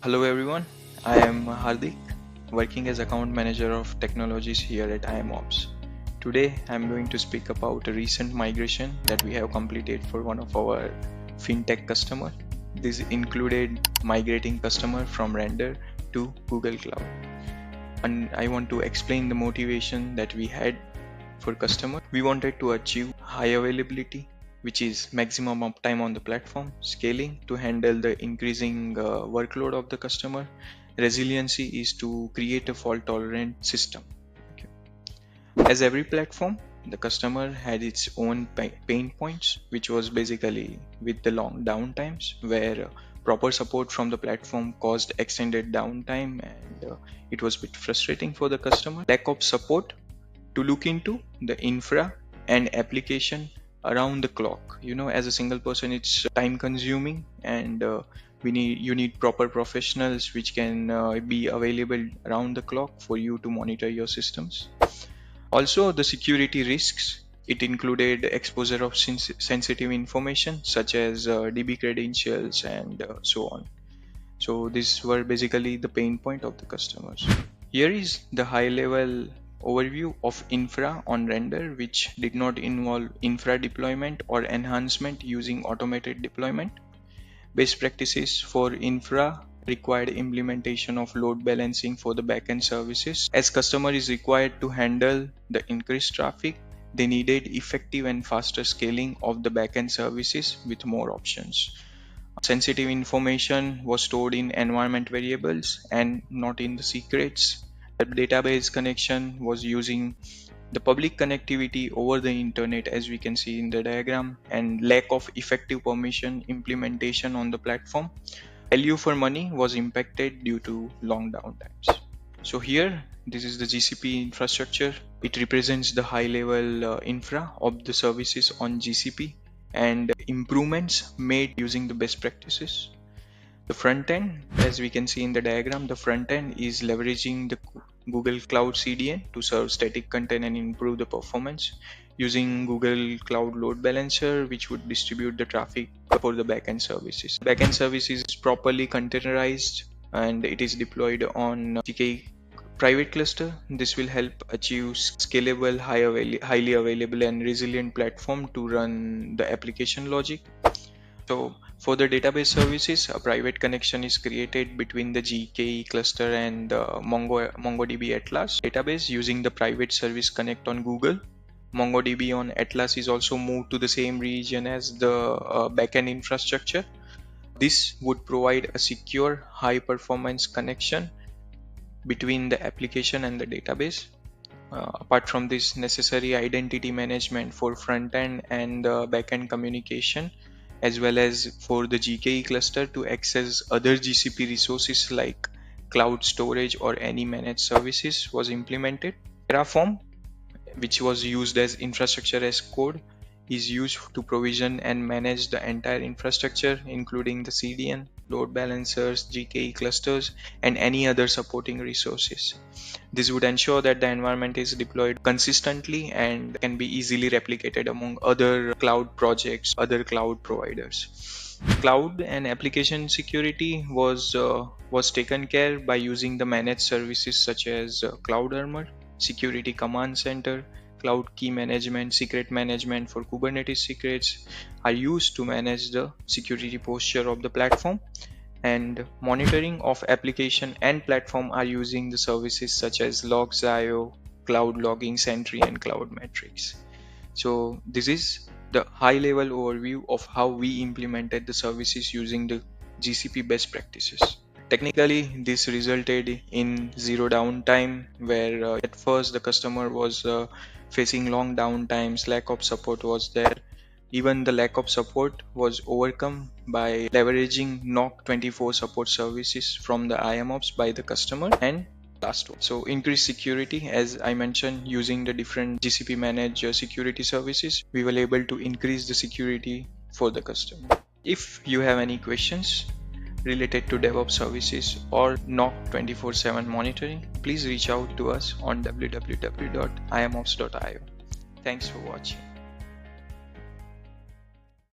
Hello everyone, I am Hardik, working as account manager of technologies here at IAMOPS. Today I'm going to speak about a recent migration that we have completed for one of our fintech customer. This included migrating customer from Render to Google Cloud. And I want to explain the motivation that we had for customer. We wanted to achieve high availability, which is maximum uptime on the platform, scaling to handle the increasing workload of the customer. Resiliency is to create a fault tolerant system. Okay. As every platform, the customer had its own pain points, which was basically with the long downtimes where proper support from the platform caused extended downtime, and it was a bit frustrating for the customer. Lack of support to look into the infra and application around the clock. As a single person, it's time consuming, and you need proper professionals which can be available around the clock for you to monitor your systems. Also, the security risks. It included exposure of sensitive information such as DB credentials and so on. So these were basically the pain point of the customers. Here is the high level overview of infra on Render, which did not involve infra deployment or enhancement using automated deployment. Best practices for infra required implementation of load balancing for the backend services. As customer is required to handle the increased traffic, they needed effective and faster scaling of the backend services with more options. Sensitive information was stored in environment variables and not in the secrets. The database connection was using the public connectivity over the internet, as we can see in the diagram, and lack of effective permission implementation on the platform. Value for money was impacted due to long downtimes. So here, this is the GCP infrastructure. It represents the high level infra of the services on GCP and improvements made using the best practices. The front end, as we can see in the diagram, the front end is leveraging the Google Cloud CDN to serve static content and improve the performance using Google Cloud Load Balancer, which would distribute the traffic for the backend services. Backend service is properly containerized and it is deployed on GKE private cluster. This will help achieve scalable, highly available and resilient platform to run the application logic. So for the database services, a private connection is created between the GKE cluster and the MongoDB Atlas database using the private service connect on Google. MongoDB on Atlas is also moved to the same region as the backend infrastructure. This would provide a secure, high performance connection between the application and the database. Apart from this, necessary identity management for front end and backend communication, as well as for the GKE cluster to access other GCP resources like cloud storage or any managed services, was implemented. Terraform, which was used as infrastructure as code, is used to provision and manage the entire infrastructure, including the CDN, load balancers, GKE clusters, and any other supporting resources. This would ensure that the environment is deployed consistently and can be easily replicated among other cloud projects, other cloud providers. Cloud and application security was taken care by using the managed services such as Cloud Armor, Security Command Center, Cloud Key Management, Secret Management for Kubernetes secrets are used to manage the security posture of the platform, and monitoring of application and platform are using the services such as Logs.io, Cloud Logging Sentry, and Cloud Metrics. So this is the high level overview of how we implemented the services using the GCP best practices. Technically, this resulted in zero downtime, where at first the customer was facing long downtimes, lack of support was there. Even the lack of support was overcome by leveraging NOC 24 support services from the IAMOPS by the customer. And last one, so increased security, as I mentioned, using the different GCP managed security services, we were able to increase the security for the customer. If you have any questions related to DevOps services or NOC 24/7 monitoring, please reach out to us on www.iamops.io. Thanks for watching.